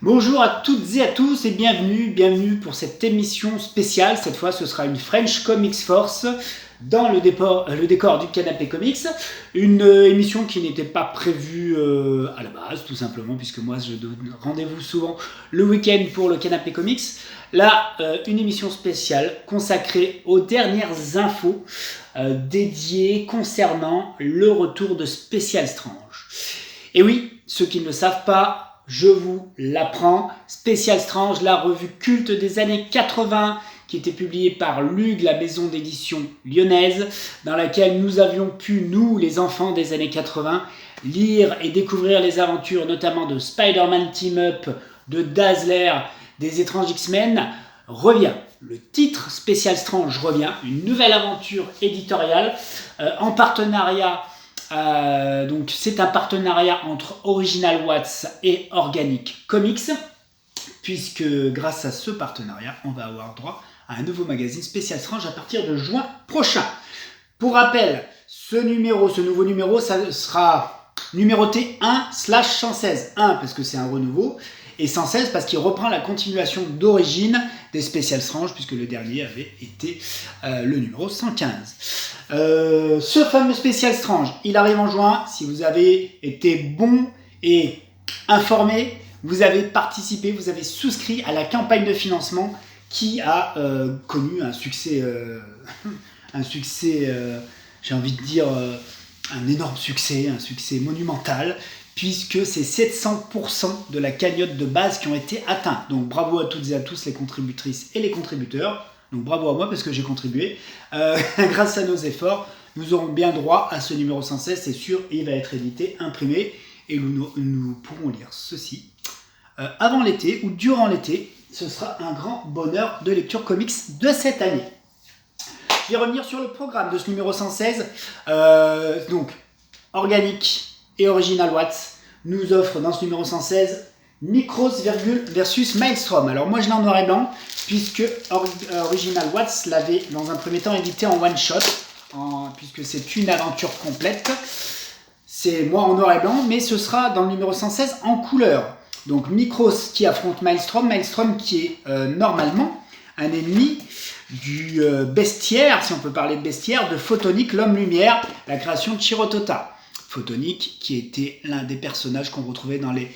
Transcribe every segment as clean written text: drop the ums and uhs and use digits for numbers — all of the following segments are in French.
Bonjour à toutes et à tous et bienvenue pour cette émission spéciale. Cette fois, ce sera une French Comics Force dans le décor du Canapé Comics. Une émission qui n'était pas prévue à la base, tout simplement, puisque moi, je donne rendez-vous souvent le week-end pour le Canapé Comics. Là, une émission spéciale consacrée aux dernières infos dédiées concernant le retour de Special Strange. Et oui, ceux qui ne le savent pas, je vous l'apprends, Special Strange, la revue culte des années 80, qui était publiée par Lug, la maison d'édition lyonnaise, dans laquelle nous avions pu, nous, les enfants des années 80, lire et découvrir les aventures notamment de Spider-Man Team Up, de Dazzler, des étranges X-Men, revient. Le titre Special Strange revient, une nouvelle aventure éditoriale en partenariat. Donc c'est un partenariat entre Original Watts et Organic Comics, puisque grâce à ce partenariat, on va avoir droit à un nouveau magazine Special Strange à partir de juin prochain. Pour rappel, ce nouveau numéro, ça sera numéroté 1/116. 1 parce que c'est un renouveau, et 116 parce qu'il reprend la continuation d'origine des Special Strange, puisque le dernier avait été le numéro 115. Ce fameux Special Strange, il arrive en juin. Si vous avez été bon et informé, vous avez participé, vous avez souscrit à la campagne de financement qui a connu un succès, j'ai envie de dire un énorme succès, un succès monumental, puisque c'est 700% de la cagnotte de base qui ont été atteints. Donc bravo à toutes et à tous les contributrices et les contributeurs. Donc bravo à moi parce que j'ai contribué. Grâce à nos efforts, nous aurons bien droit à ce numéro 116, c'est sûr, il va être édité, imprimé, et nous pourrons lire ceci avant l'été ou durant l'été. Ce sera un grand bonheur de lecture comics de cette année. Je vais revenir sur le programme de ce numéro 116. Donc, Organic et Original Watts nous offrent dans ce numéro 116 Micros versus Maelstrom. Alors moi je l'ai en noir et blanc, puisque Original Watts l'avait dans un premier temps édité en one shot, puisque c'est une aventure complète. C'est moi en noir et blanc, mais ce sera dans le numéro 116 en couleur. Donc Micros qui affronte Maelstrom qui est normalement un ennemi du bestiaire, si on peut parler de bestiaire, de Photonic, l'homme-lumière, la création de Chirotota. Photonic qui était l'un des personnages qu'on retrouvait dans les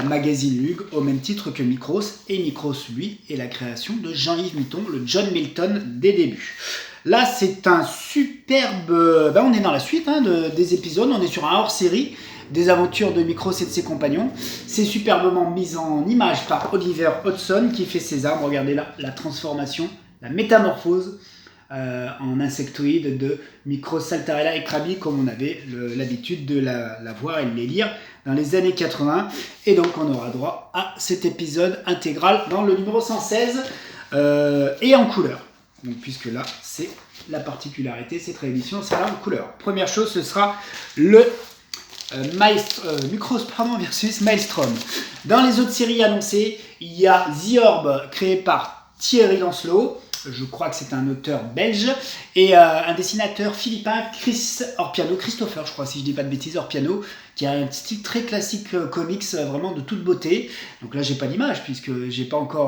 magazines Lug, au même titre que Micros, et Micros, lui, est la création de Jean-Yves Mitton, le John Milton des débuts. Là, c'est un superbe... on est dans la suite des épisodes, on est sur un hors-série des aventures de Micros et de ses compagnons. C'est superbement mis en image par Oliver Hodgson qui fait ses armes. Regardez là, la transformation, la métamorphose en insectoïde de Micros, Saltarella et Krabi, comme on avait l'habitude de la voir et de les lire dans les années 80. Et donc on aura droit à cet épisode intégral dans le numéro 116 et en couleur. Donc puisque là, c'est la particularité, cette réédition sera en couleur. Première chose, ce sera le Micros versus Maelstrom. Dans les autres séries annoncées, il y a The Orb créé par Thierry Lancelot. Je crois que c'est un auteur belge, et un dessinateur philippin, Christopher, je crois, si je dis pas de bêtises, Orpiano, qui a un style très classique comics, vraiment de toute beauté. Donc là, j'ai pas d'image, puisque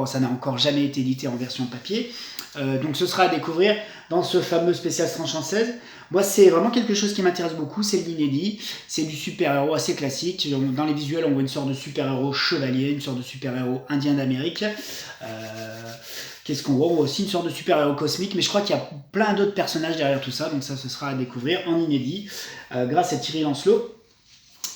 ça n'a encore jamais été édité en version papier. Donc ce sera à découvrir dans ce fameux Special Strange 116. Moi, c'est vraiment quelque chose qui m'intéresse beaucoup, c'est l'inédit, c'est du super-héros assez classique. Dans les visuels, on voit une sorte de super-héros chevalier, une sorte de super-héros indien d'Amérique. Qu'est-ce qu'on voit? On voit aussi une sorte de super-héros cosmique, mais je crois qu'il y a plein d'autres personnages derrière tout ça, donc ça, ce sera à découvrir en inédit, grâce à Thierry Lancelot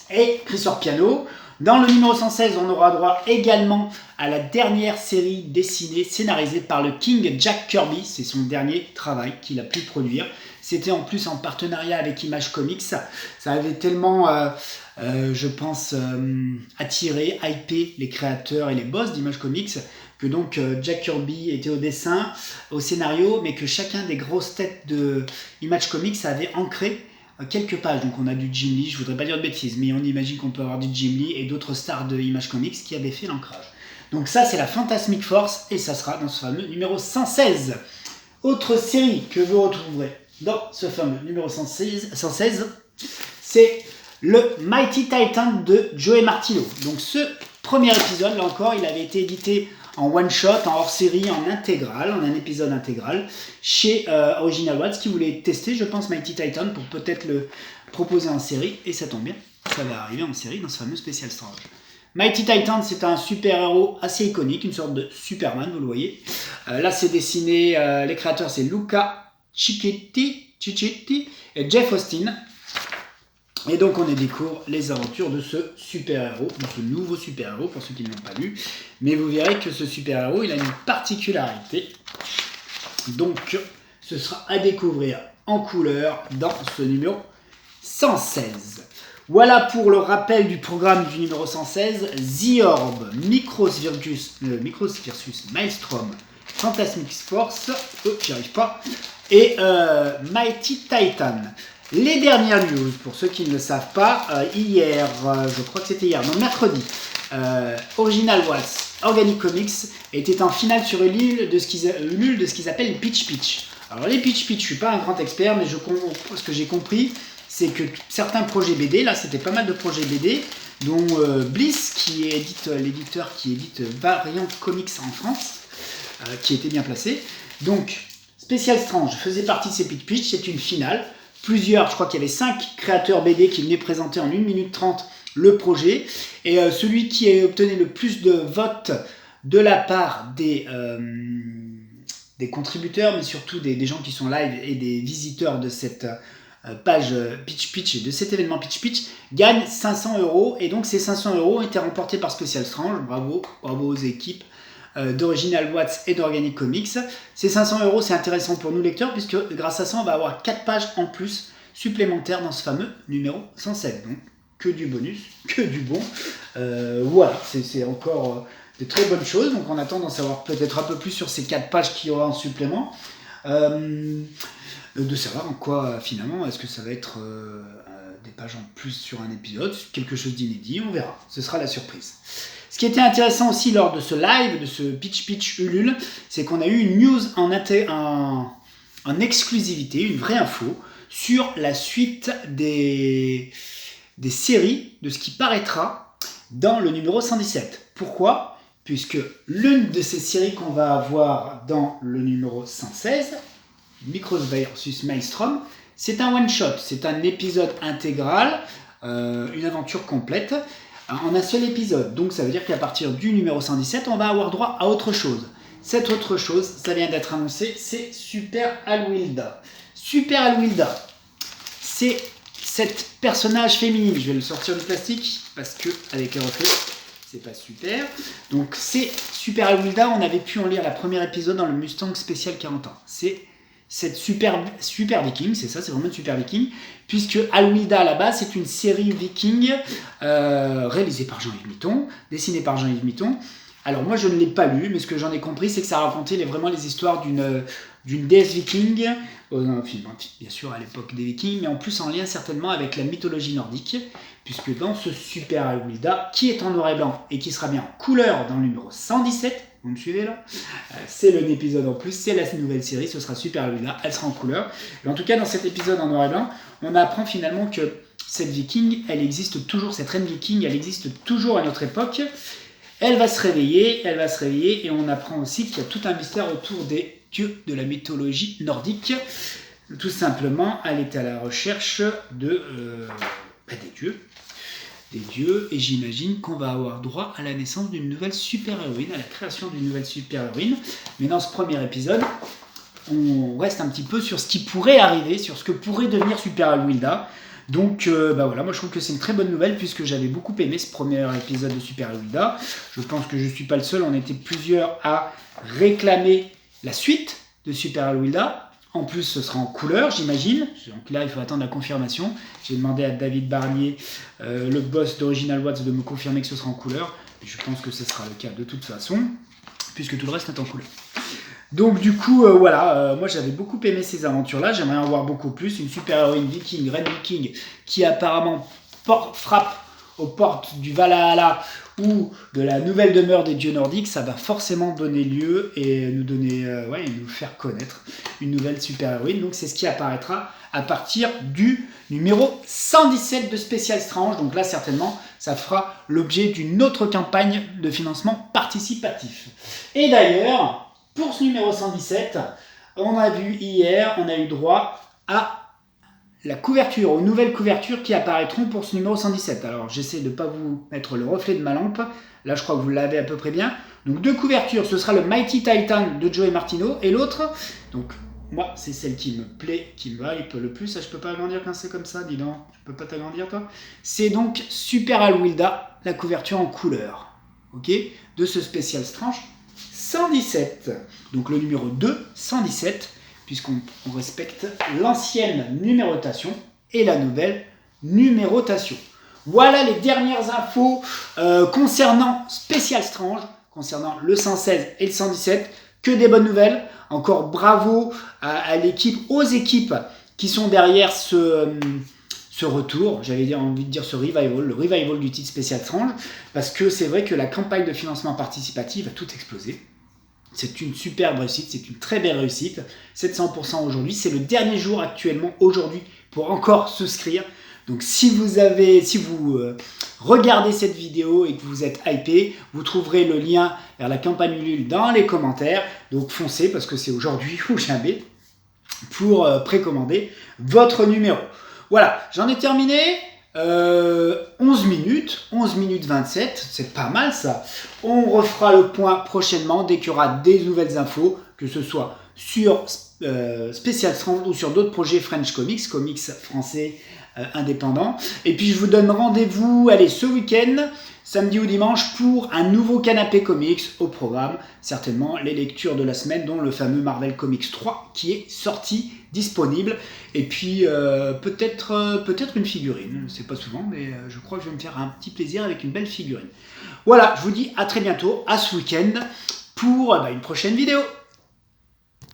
et Chris Orpiano. Dans le numéro 116, on aura droit également à la dernière série dessinée, scénarisée par le King Jack Kirby. C'est son dernier travail qu'il a pu produire. C'était en plus en partenariat avec Image Comics. Ça avait tellement, je pense, attiré, hypé les créateurs et les boss d'Image Comics, que donc Jack Kirby était au dessin, au scénario, mais que chacun des grosses têtes de Image Comics avait ancré quelques pages. Donc on a du Jim Lee, je voudrais pas dire de bêtises, mais on imagine qu'on peut avoir du Jim Lee et d'autres stars de Image Comics qui avaient fait l'ancrage. Donc ça, c'est la Fantasmic Force, et ça sera dans ce fameux numéro 116. Autre série que vous retrouverez dans ce fameux numéro 116, c'est le Mighty Titan de Joe Martino. Donc ce premier épisode, là encore, il avait été édité en one-shot, en hors-série, en intégral, en un épisode intégral, chez Original Watts, qui voulait tester, je pense, Mighty Titan pour peut-être le proposer en série, et ça tombe bien, ça va arriver en série dans ce fameux Special Strange. Mighty Titan, c'est un super-héros assez iconique, une sorte de Superman, vous le voyez. Là, c'est dessiné, les créateurs, c'est Luca Cicchetti et Jeff Austin. Et donc, on découvre les aventures de ce super-héros, de ce nouveau super-héros, pour ceux qui ne l'ont pas lu. Mais vous verrez que ce super-héros, il a une particularité. Donc, ce sera à découvrir en couleur dans ce numéro 116. Voilà pour le rappel du programme du numéro 116. The Orb, Micros versus Maelstrom, Fantasmic Force, j'y arrive pas, et Mighty Titan. Les dernières news, pour ceux qui ne le savent pas, hier, je crois que c'était hier, non, mercredi, Original Watts, Organic Comics, était en finale sur Ulule de ce qu'ils appellent les pitch. Alors les pitch, je ne suis pas un grand expert, mais ce que j'ai compris, c'est que certains projets BD, là c'était pas mal de projets BD, dont Bliss, qui édite l'éditeur qui édite Variant Comics en France, qui était bien placé. Donc, Special Strange faisait partie de ces pitch, c'est une finale. Je crois qu'il y avait 5 créateurs BD qui venaient présenter en 1 minute 30 le projet. Et celui qui a obtenu le plus de votes de la part des contributeurs, mais surtout des gens qui sont live et des visiteurs de cette page Pitch et de cet événement Pitch, gagne 500 €. Et donc ces 500 € ont été remportés par Special Strange. Bravo aux équipes d'Original Watts et d'Organic Comics. Ces 500 €, c'est intéressant pour nous lecteurs, puisque grâce à ça, on va avoir 4 pages en plus supplémentaires dans ce fameux numéro 107. Donc, que du bonus, que du bon. Voilà, c'est encore de très bonnes choses. Donc, on attend d'en savoir peut-être un peu plus sur ces 4 pages qu'il y aura en supplément. De savoir en quoi, finalement, est-ce que ça va être des pages en plus sur un épisode, quelque chose d'inédit, on verra. Ce sera la surprise. Ce qui était intéressant aussi lors de ce live, de ce Pitch Ulule, c'est qu'on a eu une news en exclusivité, une vraie info, sur la suite des séries, de ce qui paraîtra dans le numéro 117. Pourquoi ? Puisque l'une de ces séries qu'on va avoir dans le numéro 116, Micros versus Maelstrom, c'est un one-shot, c'est un épisode intégral, une aventure complète, en un seul épisode. Donc ça veut dire qu'à partir du numéro 117, on va avoir droit à autre chose. Cette autre chose, ça vient d'être annoncé, c'est Super Alwilda. Super Alwilda, c'est cette personnage féminine. Je vais le sortir du plastique parce que avec les reflets, c'est pas super. Donc c'est Super Alwilda, on avait pu en lire la première épisode dans le Mustang spécial 40 ans. C'est cette super viking, c'est ça, c'est vraiment une super viking, puisque Alwilda à la base c'est une série viking réalisée par Jean-Yves Mitton, dessinée par Jean-Yves Mitton. Alors moi je ne l'ai pas lu, mais ce que j'en ai compris c'est que ça racontait vraiment les histoires d'une déesse viking, bien sûr à l'époque des vikings, mais en plus en lien certainement avec la mythologie nordique, puisque dans ce Super Alwilda, qui est en noir et blanc et qui sera bien en couleur dans le numéro 117, vous me suivez là, c'est le épisode en plus, c'est la nouvelle série, ce sera Super Alwilda, elle sera en couleur. Et en tout cas, dans cet épisode en noir et blanc, on apprend finalement que cette viking, elle existe toujours, cette reine viking, elle existe toujours à notre époque. Elle va se réveiller, et on apprend aussi qu'il y a tout un mystère autour des dieux de la mythologie nordique. Tout simplement, elle est à la recherche des dieux, et j'imagine qu'on va avoir droit à la naissance d'une nouvelle super-héroïne, à la création d'une nouvelle super-héroïne. Mais dans ce premier épisode, on reste un petit peu sur ce qui pourrait arriver, sur ce que pourrait devenir Super Alwilda. Donc voilà, moi je trouve que c'est une très bonne nouvelle, puisque j'avais beaucoup aimé ce premier épisode de Super Alwilda. Je pense que je ne suis pas le seul, on était plusieurs à réclamer la suite de Super Alwilda. En plus, ce sera en couleur, j'imagine. Donc là, il faut attendre la confirmation. J'ai demandé à David Barnier, le boss d'Original Watts, de me confirmer que ce sera en couleur. Et je pense que ce sera le cas de toute façon, puisque tout le reste est en couleur. Donc du coup, moi j'avais beaucoup aimé ces aventures-là. J'aimerais en voir beaucoup plus. Une super-héroïne viking, reine viking, qui apparemment frappe aux portes du Valhalla ou de la nouvelle demeure des dieux nordiques, ça va forcément donner lieu et nous donner, nous faire connaître une nouvelle super-héroïne. Donc c'est ce qui apparaîtra à partir du numéro 117 de Special Strange. Donc là, certainement, ça fera l'objet d'une autre campagne de financement participatif. Et d'ailleurs, pour ce numéro 117, on a vu hier, on a eu droit à la couverture, aux nouvelles couvertures qui apparaîtront pour ce numéro 117. Alors j'essaie de ne pas vous mettre le reflet de ma lampe. Là, je crois que vous l'avez à peu près bien. Donc deux couvertures, ce sera le Mighty Titan de Joey Martino et l'autre, donc moi, c'est celle qui me plaît, qui me hype le plus. Ça, je peux pas agrandir quand c'est comme ça, dis donc. Je peux pas t'agrandir, toi. C'est donc Super Alwilda, la couverture en couleur, ok, de ce Special Strange 117. Donc le numéro 2, 117, puisqu'on respecte l'ancienne numérotation et la nouvelle numérotation. Voilà les dernières infos concernant Special Strange, concernant le 116 et le 117. Que des bonnes nouvelles. Encore bravo à l'équipe, aux équipes qui sont derrière ce retour, j'avais envie de dire ce revival, le revival du titre Special Strange, parce que c'est vrai que la campagne de financement participatif a tout explosé. C'est une superbe réussite, c'est une très belle réussite. 700% aujourd'hui, c'est le dernier jour actuellement aujourd'hui pour encore souscrire. Donc si vous regardez cette vidéo et que vous êtes hypé, vous trouverez le lien vers la campagne Ulule dans les commentaires. Donc foncez parce que c'est aujourd'hui ou jamais pour précommander votre numéro. Voilà, j'en ai terminé. 11 minutes 27, c'est pas mal ça. On refera le point prochainement dès qu'il y aura des nouvelles infos, que ce soit sur Special Strange ou sur d'autres projets French Comics français indépendants. Et puis je vous donne rendez-vous, allez, ce week-end, samedi ou dimanche, pour un nouveau canapé comics au programme. Certainement les lectures de la semaine, dont le fameux Marvel Comics 3 qui est sorti, disponible. Et puis peut-être une figurine, c'est pas souvent, mais je crois que je vais me faire un petit plaisir avec une belle figurine. Voilà, je vous dis à très bientôt, à ce week-end, pour une prochaine vidéo.